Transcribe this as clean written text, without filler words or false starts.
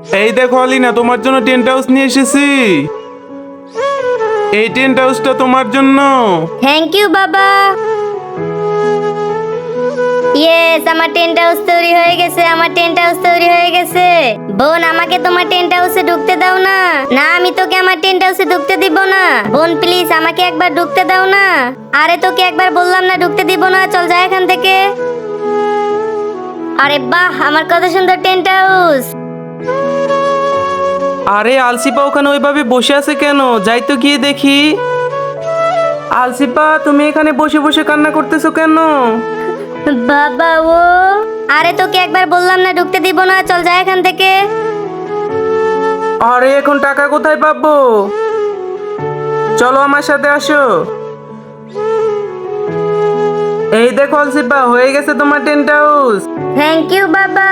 এই দেখো আলিনা, তোমার জন্য টেন্ট হাউস নিয়ে এসেছি। এই টেন্ট হাউসটা তোমার জন্য। থ্যাংক ইউ বাবা। ইয়েস, আমার টেন্ট হাউস তৈরি হয়ে গেছে, আমার টেন্ট হাউস তৈরি হয়ে গেছে। বোন, আমাকে তোমার টেন্ট হাউসে ঢুকতে দাও না। না, আমি তোকে আমার টেন্ট হাউসে ঢুকতে দিব না। বোন প্লিজ, আমাকে একবার ঢুকতে দাও না। আরে তোকে একবার বললাম না ঢুকতে দিব না, চল যা এখান থেকে। আরে বাহ, আমার কত সুন্দর টেন্ট হাউস। আরে আলসিপা ওখানে ওইভাবে বসে আছে কেন? যাই তো গিয়ে দেখি। আলসিপা, তুমি এখানে বসে বসে কান্না করতেছো কেন? বাবা ও, আরে তোকে একবার বললাম না ঢুকতে দিব না, চল যা এখান থেকে। আরে এখন টাকা কোথায় পাবো? চলো আমার সাথে আসো। এই দেখো আলসিপা, হয়ে গেছে তোমার টেন্ট হাউস। থ্যাংক ইউ বাবা।